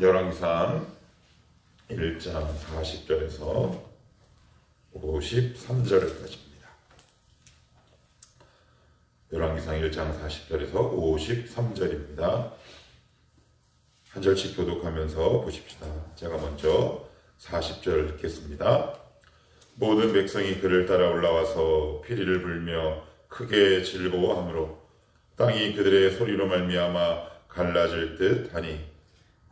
열왕기상 1장 40절에서 53절까지입니다. 열왕기상 1장 40절에서 53절입니다. 한 절씩 교독하면서 보십시다. 제가 먼저 40절 읽겠습니다. 모든 백성이 그를 따라 올라와서 피리를 불며 크게 즐거워하므로 땅이 그들의 소리로 말미암아 갈라질 듯 하니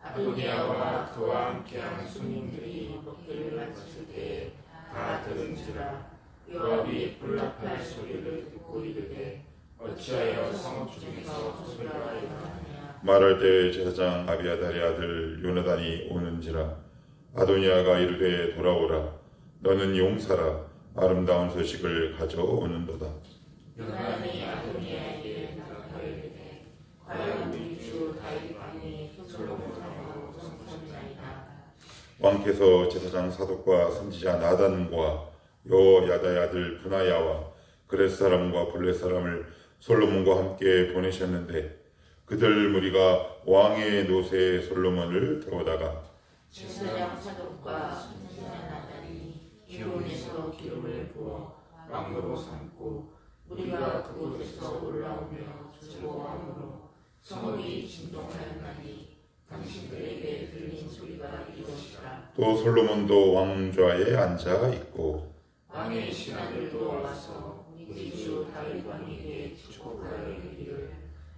아도니아와 그와 함께한 손님들이 먹기를 마칠 때에 다 들은지라. 요압이 불납할 소리를 듣고 이르되 어찌하여 성읍 중에서 소리가 일어나느냐. 말할 때 제사장 아비아달의 아들 요나단이 오는지라. 아도니아가 이르되 돌아오라. 너는 용사라. 아름다운 소식을 가져오는도다. 요나단이 아도니아에게 나가서 이르되 과연 우리 주 다윗 왕이 솔로몬하고 성전이나이다. 왕께서 제사장 사독과 선지자 나단과 여야다의 아들 브나야와 그렛 사람과 블렛 사람을 솔로몬과 함께 보내셨는데 그들 무리가 왕의 노새 솔로몬을 태우다가 제사장 사독과 선지자 나단이 기온에서 기름을 부어 왕으로 삼고 우리가 그곳에서 올라오며 즐거워하므로 성읍이 진동하였나니 당신들에게 들린 소리가 이것이라. 또 솔로몬도 왕좌에 앉아 있고 왕의 신하들도 와서 우리 주 다윗 왕에게 축복하여 이르기를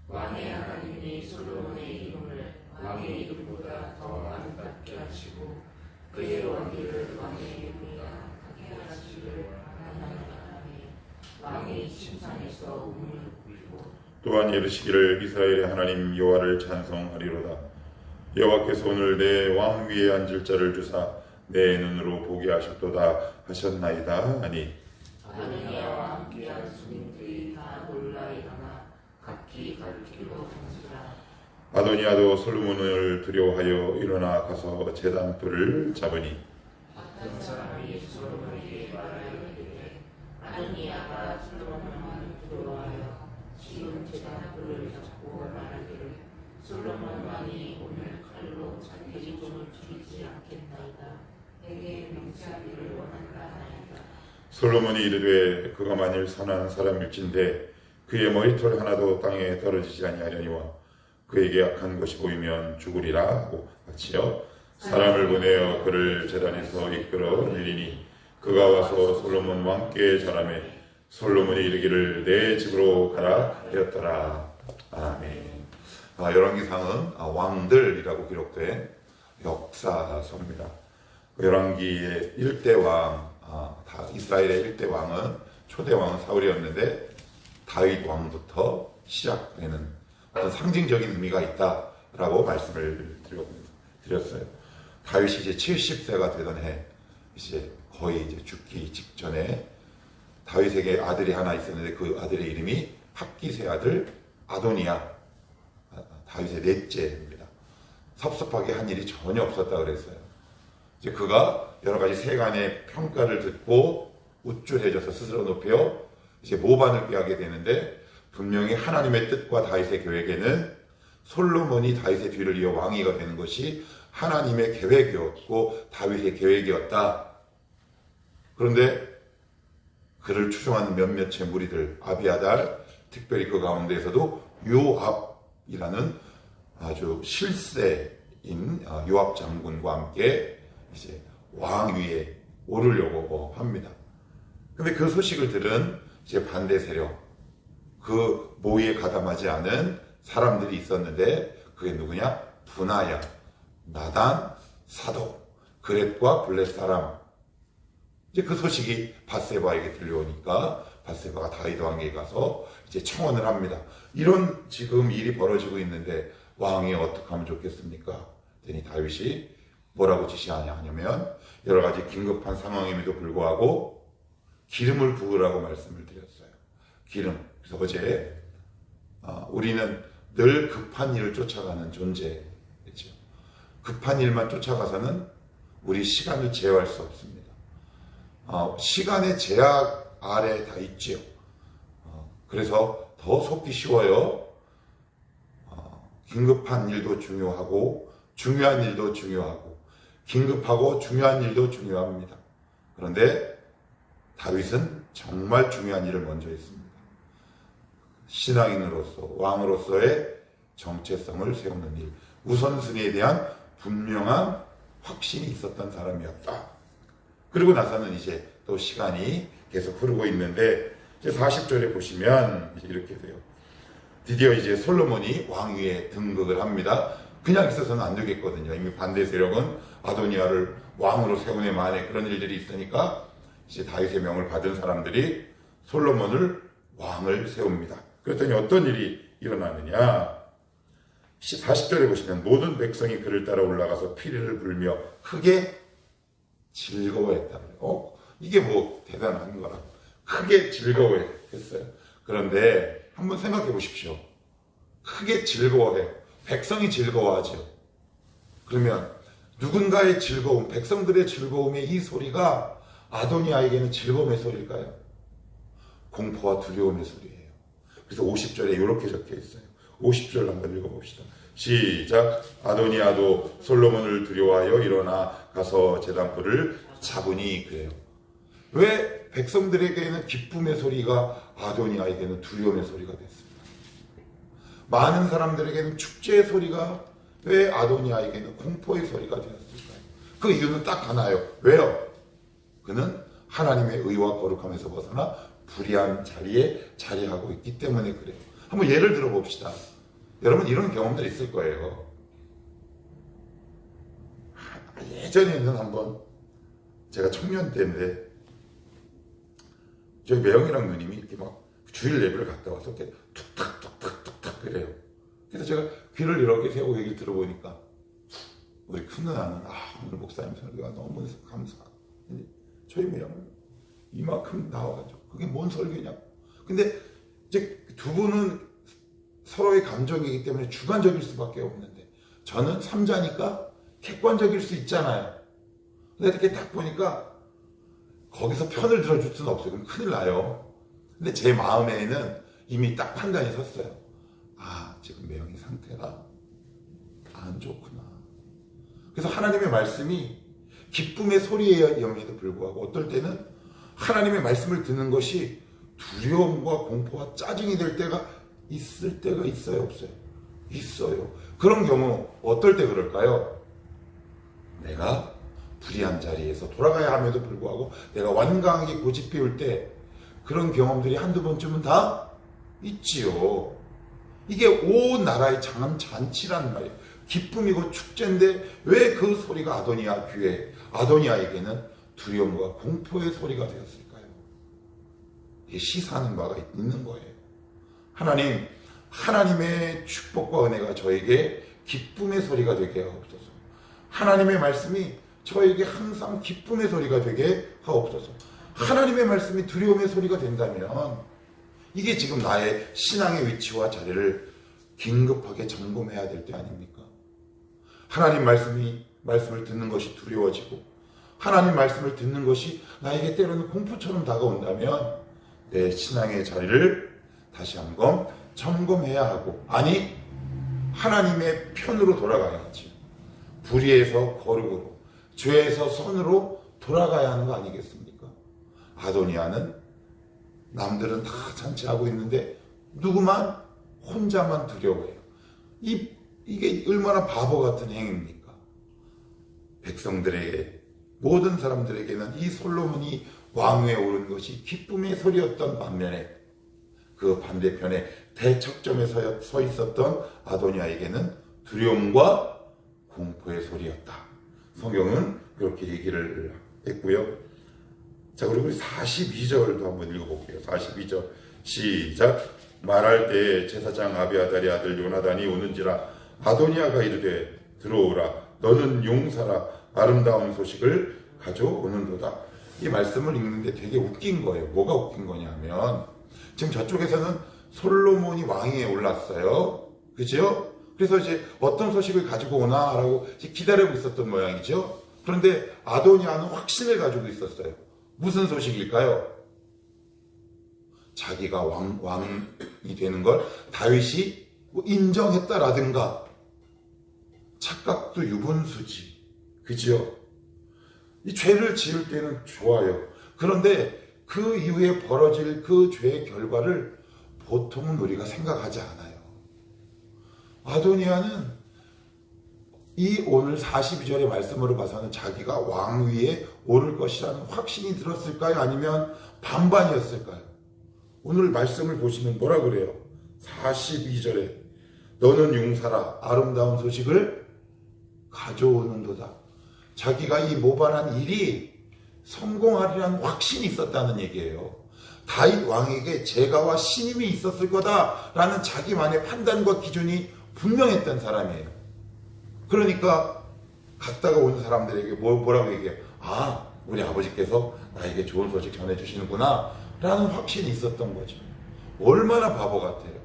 왕의 하나님이 솔로몬의 이름을 왕의 이름보다 더 아름답게 하시고 그의 왕위를 왕의 이름보다 하게 하시기를 원하나이다. 왕이 침상에서 우물을 굴리고 또한 이르시기를 이스라엘의 하나님 여호와를 찬송하리로다. 여호와께서 오늘 내 왕 위에 앉을 자를 주사 내 눈으로 보게 하셨도다 하셨나이다 하니 아도니아와 함께한 손님들이 다 놀라 일어나 각기 가르치기로 한지라. 아도니아도 솔로몬을 두려워하여 일어나 가서 제단불을 잡으니 어떤 사람이 솔로몬에게 말하여 이르되 아도니아가 솔로몬을 두려워하여 지금 제단불을 잡고 말하기를 솔로몬 왕이 오늘 칼로 자기 종을 죽이지 않겠나이다. 내게 명시하기를 원한다 하나이다. 솔로몬이 이르되 그가 만일 선한 사람일진데 그의 머리털 하나도 땅에 떨어지지 아니하려니와 그에게 악한 것이 보이면 죽으리라 하고 마치어 사람을 보내어 그를 제단에서 이끌어 내리니 그가 와서 솔로몬 왕께 절하매 솔로몬이 이르기를 내 집으로 가라 하였더라. 아멘. 열왕기상은 왕들이라고 기록된 역사서입니다. 열왕기의 1대 왕, 이스라엘의 1대 왕은 초대 왕은 사울이었는데 다윗 왕부터 시작되는 어떤 상징적인 의미가 있다라고 말씀을 드렸어요. 다윗이 이제 70세가 되던 해, 이제 거의 이제 죽기 직전에 다윗에게 아들이 하나 있었는데 그 아들의 이름이 핫깃의 아들 아도니아, 다윗의 넷째입니다. 섭섭하게 한 일이 전혀 없었다 그랬어요. 이제 그가 여러 가지 세간의 평가를 듣고 우쭐해져서 스스로 높여 이제 모반을 꾀하게 되는데 분명히 하나님의 뜻과 다윗의 계획에는 솔로몬이 다윗의 뒤를 이어 왕위가 되는 것이 하나님의 계획이었고 다윗의 계획이었다. 그런데 그를 추종하는 몇몇의 무리들 아비아달, 특별히 그 가운데에서도 요압이라는 아주 실세인 요압 장군과 함께 이제 왕위에 오르려고 합니다. 근데 그 소식을 들은 이제 반대 세력, 그 모의에 가담하지 않은 사람들이 있었는데 그게 누구냐? 브나야, 나단, 사독, 그렛과 블렛 사람. 이제 그 소식이 밧세바에게 들려오니까 밧세바가 다윗 왕에게 가서 이제 청원을 합니다. 이런 지금 일이 벌어지고 있는데 왕이 어떻게 하면 좋겠습니까? 그랬더니 다윗이 뭐라고 지시하냐면 여러 가지 긴급한 상황임에도 불구하고 기름을 부으라고 말씀을 드렸어요. 기름. 그래서 어제 우리는 늘 급한 일을 쫓아가는 존재겠죠. 급한 일만 쫓아가서는 우리 시간을 제어할 수 없습니다. 시간의 제약 아래 다 있지요. 그래서 더 속기 쉬워요. 긴급한 일도 중요하고 중요한 일도 중요하고 긴급하고 중요한 일도 중요합니다. 그런데 다윗은 정말 중요한 일을 먼저 했습니다. 신앙인으로서 왕으로서의 정체성을 세우는 일, 우선순위에 대한 분명한 확신이 있었던 사람이었다. 그리고 나서는 이제 또 시간이 계속 흐르고 있는데 이제 40절에 보시면 이제 이렇게 돼요. 드디어 이제 솔로몬이 왕위에 등극을 합니다. 그냥 있어서는 안 되겠거든요. 이미 반대 세력은 아도니아를 왕으로 세우네 마네 그런 일들이 있으니까 이제 다윗의 명을 받은 사람들이 솔로몬을 왕을 세웁니다. 그랬더니 어떤 일이 일어나느냐? 40절에 보시면 모든 백성이 그를 따라 올라가서 피리를 불며 크게 즐거워했다. 이게 뭐 대단한 거라. 크게 즐거워했어요. 그런데 한번 생각해 보십시오. 크게 즐거워해요. 백성이 즐거워하죠. 그러면 누군가의 즐거움, 백성들의 즐거움의 이 소리가 아도니아에게는 즐거움의 소리일까요? 공포와 두려움의 소리예요. 그래서 50절에 이렇게 적혀 있어요. 50절 한번 읽어봅시다. 시작. 아도니아도 솔로몬을 두려워하여 일어나 가서 제단불을 잡으니 그래요. 왜 백성들에게는 기쁨의 소리가 아도니아에게는 두려움의 소리가 됐습니다. 많은 사람들에게는 축제의 소리가 왜 아도니아에게는 공포의 소리가 되었을까요? 그 이유는 딱 하나예요. 왜요? 그는 하나님의 의와 거룩함에서 벗어나 불의한 자리에 자리하고 있기 때문에 그래요. 한번 예를 들어봅시다. 여러분 이런 경험들 있을 거예요. 예전에는 한번 제가 청년 때인데 저희 매형이랑 누님이 이렇게 막 주일 예배를 갔다 와서 이렇게 툭탁툭탁툭탁 그래요. 그래서 제가 귀를 이렇게 세우고 얘기를 들어보니까 우리 큰 누나는 오늘 목사님 설교가 너무 감사. 저희 매형은 이만큼 나와가지고 그게 뭔 설교냐고. 근데 이제 두 분은 서로의 감정이기 때문에 주관적일 수밖에 없는데 저는 삼자니까 객관적일 수 있잖아요. 근데 이렇게 딱 보니까 거기서 편을 들어줄 수는 없어요. 그럼 큰일 나요. 근데 제 마음에는 이미 딱 판단이 섰어요. 지금 매형이 상태가 안 좋구나. 그래서 하나님의 말씀이 기쁨의 소리에도 불구하고 어떨 때는 하나님의 말씀을 듣는 것이 두려움과 공포와 짜증이 될 때가 있을 때가 있어요, 없어요? 있어요. 그런 경우 어떨 때 그럴까요? 내가 불의한 자리에서 돌아가야 함에도 불구하고 내가 완강하게 고집해올 때 그런 경험들이 한두 번쯤은 다 있지요. 이게 온 나라의 잔치란 말이에요. 기쁨이고 축제인데 왜 그 소리가 아도니아 귀에 아도니아에게는 두려움과 공포의 소리가 되었을까요? 이게 시사하는 바가 있는 거예요. 하나님의 축복과 은혜가 저에게 기쁨의 소리가 되게 하옵소서. 하나님의 말씀이 저에게 항상 기쁨의 소리가 되게 하옵소서. 하나님의 말씀이 두려움의 소리가 된다면 이게 지금 나의 신앙의 위치와 자리를 긴급하게 점검해야 될 때 아닙니까? 하나님 말씀을 듣는 것이 두려워지고 하나님 말씀을 듣는 것이 나에게 때로는 공포처럼 다가온다면 내 신앙의 자리를 다시 한번 점검해야 하고 하나님의 편으로 돌아가야지. 불의에서 거룩으로 죄에서 선으로 돌아가야 하는 거 아니겠습니까? 아도니아는 남들은 다 잔치하고 있는데 누구만 혼자만 두려워해요. 이게 얼마나 바보 같은 행위입니까? 백성들에게 모든 사람들에게는 이 솔로몬이 왕위에 오른 것이 기쁨의 소리였던 반면에 그 반대편에 대척점에 서 있었던 아도니아에게는 두려움과 공포의 소리였다. 성경은 그렇게 얘기를 했고요. 자, 그리고 42절도 한번 읽어볼게요. 42절 시작. 말할 때 제사장 아비아달의 아들 요나단이 오는지라 아도니아가 이르되 들어오라 너는 용사라 아름다운 소식을 가져오는도다. 이 말씀을 읽는데 되게 웃긴 거예요. 뭐가 웃긴 거냐면 지금 저쪽에서는 솔로몬이 왕위에 올랐어요. 그죠? 그래서 이제 어떤 소식을 가지고 오나라고 기다리고 있었던 모양이죠. 그런데 아도니아는 확신을 가지고 있었어요. 무슨 소식일까요? 자기가 왕이 되는 걸 다윗이 인정했다라든가 착각도 유분수지. 그지요? 이 죄를 지을 때는 좋아요. 그런데 그 이후에 벌어질 그 죄의 결과를 보통은 우리가 생각하지 않아요. 아도니아는 이 오늘 42절의 말씀으로 봐서는 자기가 왕위에 오를 것이라는 확신이 들었을까요? 아니면 반반이었을까요? 오늘 말씀을 보시면 뭐라 그래요? 42절에 너는 용사라 아름다운 소식을 가져오는도다. 자기가 이 모반한 일이 성공하리라는 확신이 있었다는 얘기예요. 다윗 왕에게 제가와 신임이 있었을 거다라는 자기만의 판단과 기준이 분명했던 사람이에요. 그러니까 갔다가 온 사람들에게 뭐라고 얘기해요? 아, 우리 아버지께서 나에게 좋은 소식 전해주시는구나 라는 확신이 있었던 거죠. 얼마나 바보 같아요.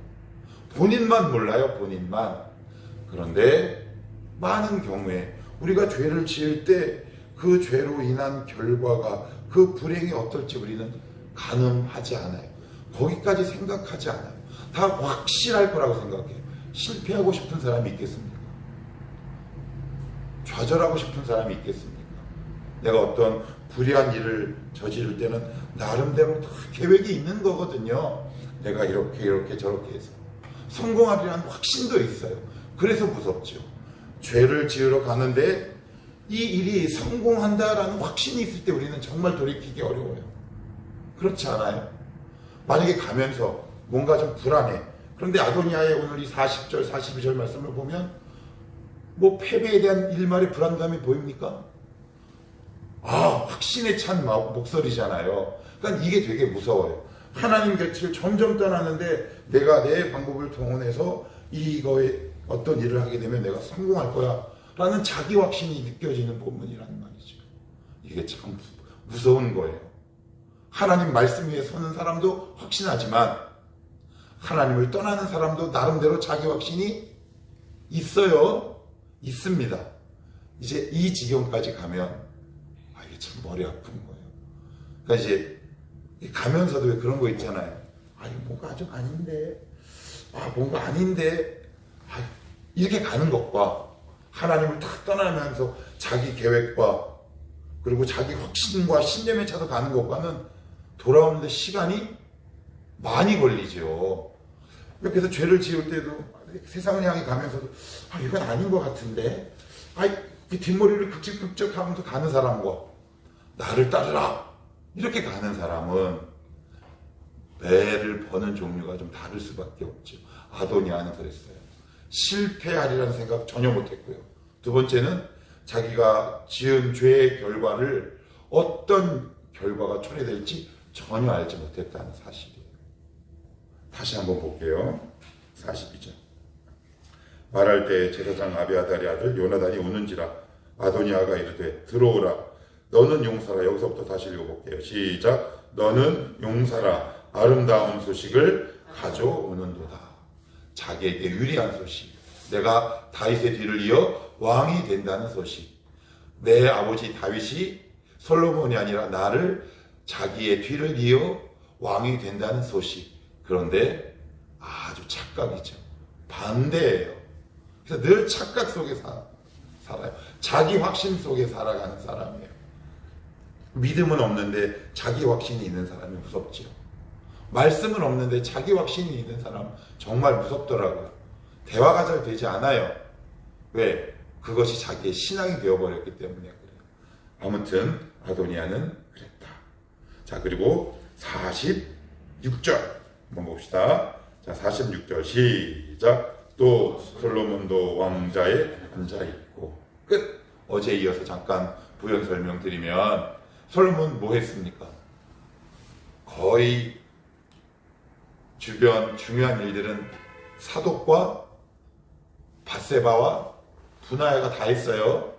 본인만 몰라요, 본인만. 그런데 많은 경우에 우리가 죄를 지을 때 그 죄로 인한 결과가, 그 불행이 어떨지 우리는 가늠하지 않아요. 거기까지 생각하지 않아요. 다 확실할 거라고 생각해요. 실패하고 싶은 사람이 있겠습니까? 좌절하고 싶은 사람이 있겠습니까? 내가 어떤 불의한 일을 저지를 때는 나름대로 다 계획이 있는 거거든요. 내가 이렇게 저렇게 해서 성공하리라는 확신도 있어요. 그래서 무섭죠. 죄를 지으러 가는데 이 일이 성공한다라는 확신이 있을 때 우리는 정말 돌이키기 어려워요. 그렇지 않아요? 만약에 가면서 뭔가 좀 불안해. 그런데 아도니아의 오늘 이 40절, 42절 말씀을 보면 뭐 패배에 대한 일말의 불안감이 보입니까? 아, 확신에 찬 목소리잖아요. 그러니까 이게 되게 무서워요. 하나님 곁을 점점 떠나는데 내가 내 방법을 동원해서 이거에 어떤 일을 하게 되면 내가 성공할 거야 라는 자기 확신이 느껴지는 본문이라는 말이죠. 이게 참 무서운 거예요. 하나님 말씀 위에 서는 사람도 확신하지만 하나님을 떠나는 사람도 나름대로 자기 확신이 있어요. 있습니다. 이제 이 지경까지 가면 이게 참 머리 아픈 거예요. 그러니까 이제 가면서도 왜 그런 거 있잖아요. 이거 뭔가 좀 아닌데, 뭔가 아닌데, 이렇게 가는 것과 하나님을 탁 떠나면서 자기 계획과 그리고 자기 확신과 신념에 차서 가는 것과는 돌아오는데 시간이 많이 걸리죠. 그래서 죄를 지을 때도 세상을 향해 가면서도 이건 아닌 것 같은데, 뒷머리를 극적극적 하면서 가는 사람과 나를 따르라 이렇게 가는 사람은 배를 버는 종류가 좀 다를 수밖에 없죠. 아도니아는 그랬어요. 실패하리라는 생각 전혀 못했고요. 두 번째는 자기가 지은 죄의 결과를 어떤 결과가 초래될지 전혀 알지 못했다는 사실이에요. 다시 한번 볼게요. 42절. 말할 때 제사장 아비아달의 아들 요나단이 우는지라 아도니아가 이르되 들어오라 너는 용사라. 여기서부터 다시 읽어볼게요. 시작. 너는 용사라 아름다운 소식을 가져오는도다. 자기에게 유리한 소식, 내가 다윗의 뒤를 이어 왕이 된다는 소식, 내 아버지 다윗이 솔로몬이 아니라 나를 자기의 뒤를 이어 왕이 된다는 소식. 그런데 아주 착각이죠. 반대예요. 그래서 늘 착각 속에 살아요. 자기 확신 속에 살아가는 사람이에요. 믿음은 없는데 자기 확신이 있는 사람이 무섭지요. 말씀은 없는데 자기 확신이 있는 사람 정말 무섭더라고요. 대화가 잘 되지 않아요. 왜? 그것이 자기의 신앙이 되어버렸기 때문에 그래요. 아무튼 아도니아는 그랬다. 자, 그리고 46절 한번 봅시다. 자, 46절 시작. 또 솔로몬도 왕자에 앉아있고. 끝. 어제 이어서 잠깐 부연 설명드리면 솔로몬 뭐 했습니까? 거의 주변 중요한 일들은 사독과 밧세바와 분하야가 다 했어요.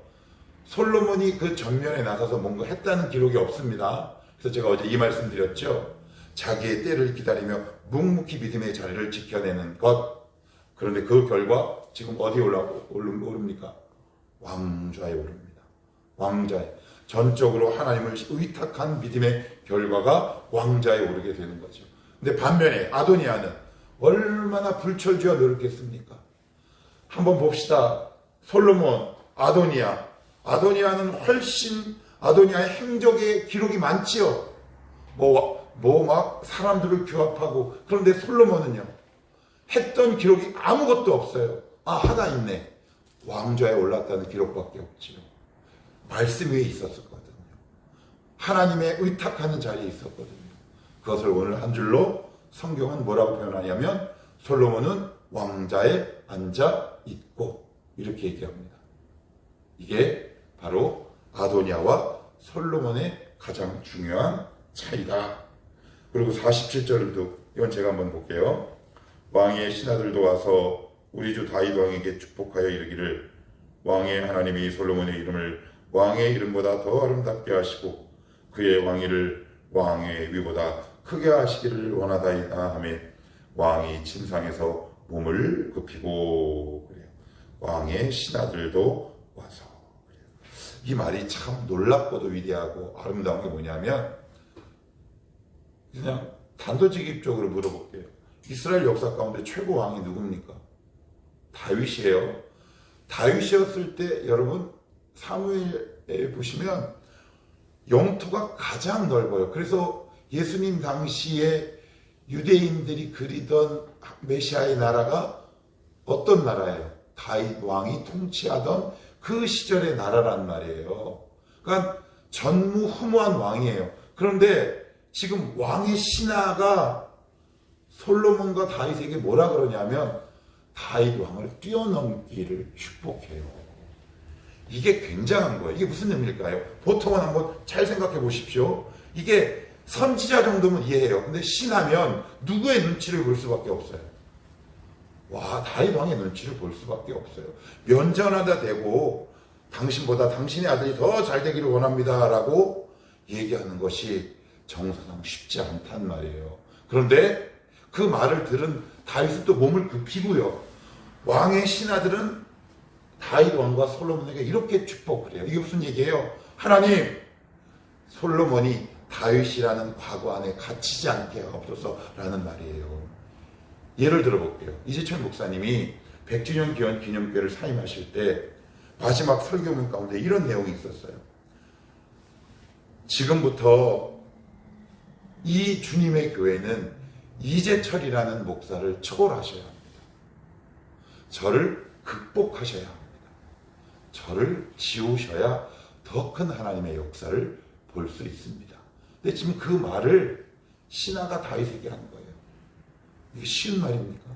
솔로몬이 그 전면에 나서서 뭔가 했다는 기록이 없습니다. 그래서 제가 어제 이 말씀 드렸죠. 자기의 때를 기다리며 묵묵히 믿음의 자리를 지켜내는 것. 그런데 그 결과 지금 어디에 오릅니까? 왕좌에 오릅니다. 왕좌에. 전적으로 하나님을 의탁한 믿음의 결과가 왕좌에 오르게 되는 거죠. 근데 반면에 아도니아는 얼마나 불철주야 노력했습니까? 한번 봅시다. 솔로몬, 아도니아는 훨씬 아도니아의 행적의 기록이 많지요. 막 사람들을 규합하고. 그런데 솔로몬은요, 했던 기록이 아무것도 없어요. 하나 있네. 왕좌에 올랐다는 기록밖에 없지요. 말씀 위에 있었거든요. 하나님의 의탁하는 자리에 있었거든요. 그것을 오늘 한 줄로 성경은 뭐라고 표현하냐면 솔로몬은 왕좌에 앉아 있고 이렇게 얘기합니다. 이게 바로 아도니아와 솔로몬의 가장 중요한 차이다. 그리고 47절도 이건 제가 한번 볼게요. 왕의 신하들도 와서 우리 주 다윗 왕에게 축복하여 이르기를 왕의 하나님이 솔로몬의 이름을 왕의 이름보다 더 아름답게 하시고 그의 왕위를 왕의 위보다 크게 하시기를 원하다이다 하며 왕이 침상에서 몸을 굽히고 그래요. 왕의 신하들도 와서 그래요. 이 말이 참 놀랍고도 위대하고 아름다운 게 뭐냐면 그냥 단도직입적으로 물어볼게요. 이스라엘 역사 가운데 최고 왕이 누굽니까? 다윗이에요. 다윗이었을 때 여러분 사무엘에 보시면 영토가 가장 넓어요. 그래서 예수님 당시에 유대인들이 그리던 메시아의 나라가 어떤 나라예요? 다윗 왕이 통치하던 그 시절의 나라란 말이에요. 그러니까 전무후무한 왕이에요. 그런데 지금 왕의 신하가 솔로몬과 다윗에게 뭐라 그러냐면 다윗 왕을 뛰어넘기를 축복해요. 이게 굉장한 거예요. 이게 무슨 의미일까요? 보통은 한번 잘 생각해 보십시오. 이게 선지자 정도면 이해해요. 근데 신하면 누구의 눈치를 볼 수밖에 없어요? 다윗 왕의 눈치를 볼 수밖에 없어요. 면전하다 대고 당신보다 당신의 아들이 더 잘 되기를 원합니다 라고 얘기하는 것이 정서상 쉽지 않단 말이에요. 그런데 그 말을 들은 다윗은 또 몸을 굽히고요. 왕의 신하들은 다윗 왕과 솔로몬에게 이렇게 축복을 해요. 이게 무슨 얘기예요? 하나님, 솔로몬이 다윗이라는 과거 안에 갇히지 않게 하옵소서라는 말이에요. 예를 들어볼게요. 이재철 목사님이 100주년 기념교회를 사임하실 때 마지막 설교문 가운데 이런 내용이 있었어요. 지금부터 이 주님의 교회는 이재철이라는 목사를 초월하셔야 합니다. 저를 극복하셔야 합니다. 저를 지우셔야 더 큰 하나님의 역사를 볼 수 있습니다. 근데 지금 그 말을 신하가 다윗에게 한 거예요. 이게 쉬운 말입니까?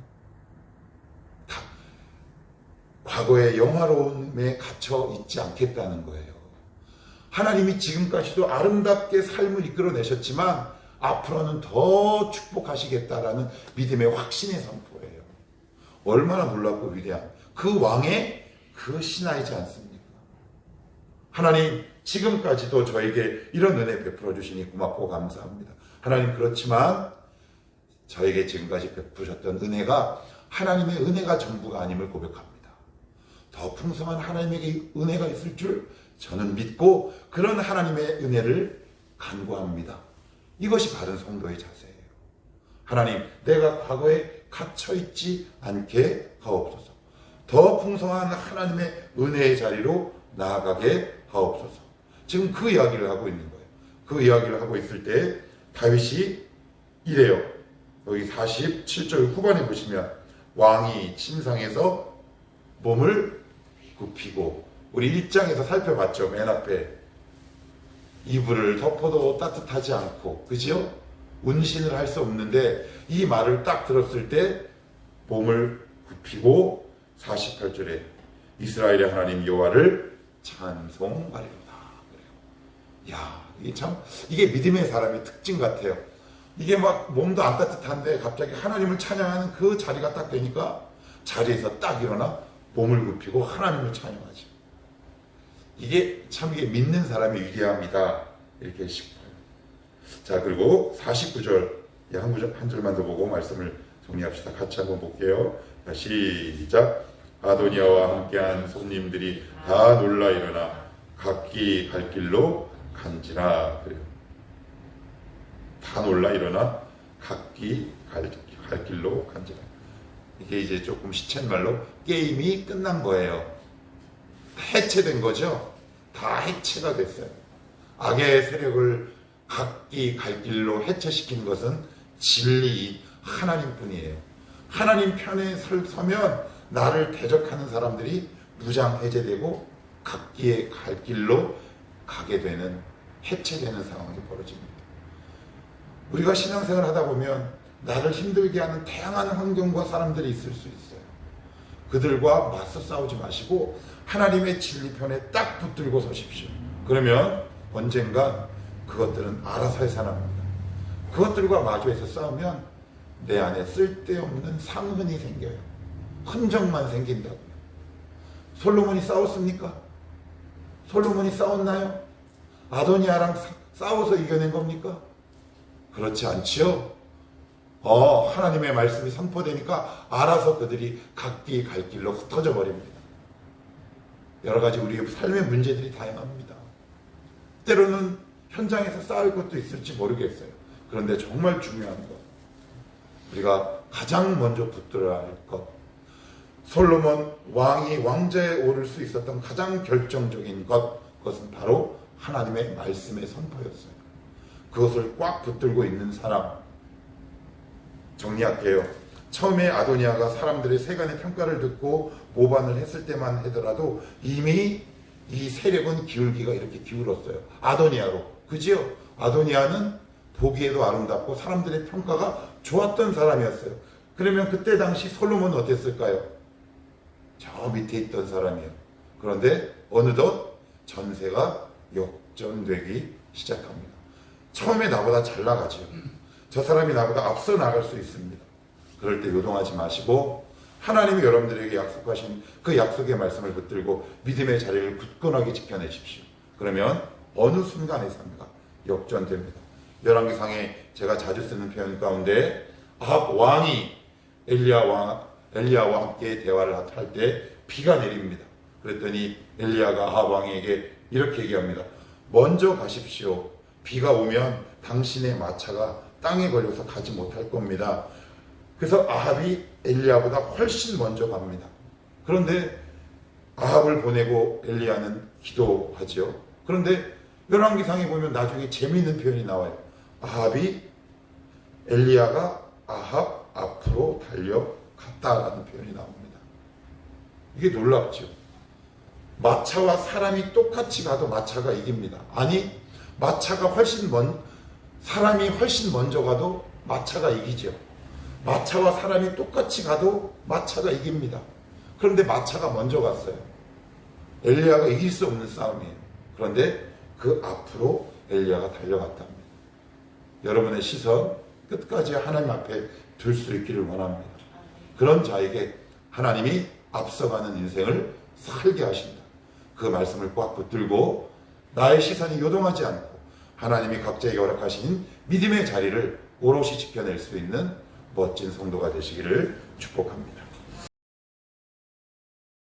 과거의 영화로움에 갇혀 있지 않겠다는 거예요. 하나님이 지금까지도 아름답게 삶을 이끌어내셨지만 앞으로는 더 축복하시겠다라는 믿음의 확신의 선포예요. 얼마나 놀랍고 위대한 그 왕의 그 신하이지 않습니까? 하나님 지금까지도 저에게 이런 은혜 베풀어 주시니 고맙고 감사합니다. 하나님 그렇지만 저에게 지금까지 베푸셨던 은혜가 하나님의 은혜가 전부가 아님을 고백합니다. 더 풍성한 하나님에게 은혜가 있을 줄 저는 믿고 그런 하나님의 은혜를 간구합니다. 이것이 바른 성도의 자세예요. 하나님, 내가 과거에 갇혀있지 않게 하옵소서. 더 풍성한 하나님의 은혜의 자리로 나아가게 하옵소서. 지금 그 이야기를 하고 있는 거예요. 그 이야기를 하고 있을 때 다윗이 이래요. 여기 47절 후반에 보시면 왕이 침상에서 몸을 굽히고 우리 1장에서 살펴봤죠. 맨 앞에 이불을 덮어도 따뜻하지 않고 그죠? 운신을 할 수 없는데 이 말을 딱 들었을 때 몸을 굽히고 48절에 이스라엘의 하나님 여호와를 찬송하리로다. 그래요. 야, 이게 믿음의 사람의 특징 같아요. 이게 막 몸도 안 따뜻한데 갑자기 하나님을 찬양하는 그 자리가 딱 되니까 자리에서 딱 일어나 몸을 굽히고 하나님을 찬양하죠. 이게 믿는 사람의 위대함이다 이렇게 싶어요. 자, 그리고 49절 한 줄만 더 보고 말씀을 정리합시다. 같이 한번 볼게요. 시작. 아도니아와 함께한 손님들이 다 놀라 일어나 각기 갈 길로 간지라. 그래요. 다 놀라 일어나 각기 갈 길로 간지라. 이게 이제 조금 시쳇말로 게임이 끝난 거예요. 해체된 거죠. 다 해체가 됐어요. 악의 세력을 각기 갈 길로 해체시킨 것은 진리 하나님뿐이에요. 하나님 편에 서면 나를 대적하는 사람들이 무장 해제되고 각기의 갈 길로 가게 되는, 해체되는 상황이 벌어집니다. 우리가 신앙생활 하다 보면 나를 힘들게 하는 다양한 환경과 사람들이 있을 수 있어요. 그들과 맞서 싸우지 마시고 하나님의 진리편에 딱 붙들고 서십시오. 그러면 언젠가 그것들은 알아서 해산합니다. 그것들과 마주해서 싸우면 내 안에 쓸데없는 상흔이 생겨요. 흔적만 생긴다고요. 솔로몬이 싸웠습니까? 솔로몬이 싸웠나요? 아도니아랑 싸워서 이겨낸 겁니까? 그렇지 않지요. 하나님의 말씀이 선포되니까 알아서 그들이 각기 갈 길로 흩어져 버립니다. 여러 가지 우리의 삶의 문제들이 다양합니다. 때로는 현장에서 싸울 것도 있을지 모르겠어요. 그런데 정말 중요한 것, 우리가 가장 먼저 붙들어야 할 것, 솔로몬 왕이 왕좌에 오를 수 있었던 가장 결정적인 것, 그것은 바로 하나님의 말씀의 선포였어요. 그것을 꽉 붙들고 있는 사람, 정리할게요. 처음에 아도니아가 사람들의 세간의 평가를 듣고 모반을 했을 때만 하더라도 이미 이 세력은 기울기가 이렇게 기울었어요. 아도니아로. 그지요? 아도니아는 보기에도 아름답고 사람들의 평가가 좋았던 사람이었어요. 그러면 그때 당시 솔로몬은 어땠을까요? 저 밑에 있던 사람이에요. 그런데 어느덧 전세가 역전되기 시작합니다. 처음에 나보다 잘 나가죠. 저 사람이 나보다 앞서 나갈 수 있습니다. 그럴 때 요동하지 마시고 하나님이 여러분들에게 약속하신 그 약속의 말씀을 붙들고 믿음의 자리를 굳건하게 지켜내십시오. 그러면 어느 순간에선가 역전됩니다. 열왕기상에 제가 자주 쓰는 표현 가운데 아합 왕이 엘리야와 함께 대화를 할 때 비가 내립니다. 그랬더니 엘리야가 아합 왕에게 이렇게 얘기합니다. 먼저 가십시오. 비가 오면 당신의 마차가 땅에 걸려서 가지 못할 겁니다. 그래서 아합이 엘리야보다 훨씬 먼저 갑니다. 그런데 아합을 보내고 엘리야는 기도하지요. 그런데 열왕기상에 보면 나중에 재미있는 표현이 나와요. 엘리야가 아합 앞으로 달려갔다라는 표현이 나옵니다. 이게 놀랍죠. 마차와 사람이 똑같이 가도 마차가 이깁니다. 아니, 사람이 훨씬 먼저 가도 마차가 이기죠. 마차와 사람이 똑같이 가도 마차가 이깁니다. 그런데 마차가 먼저 갔어요. 엘리야가 이길 수 없는 싸움이에요. 그런데 그 앞으로 엘리야가 달려갔답니다. 여러분의 시선 끝까지 하나님 앞에 둘 수 있기를 원합니다. 그런 자에게 하나님이 앞서가는 인생을 살게 하신다. 그 말씀을 꽉 붙들고 나의 시선이 요동하지 않고 하나님이 각자에게 허락하신 믿음의 자리를 오롯이 지켜낼 수 있는 멋진 성도가 되시기를 축복합니다.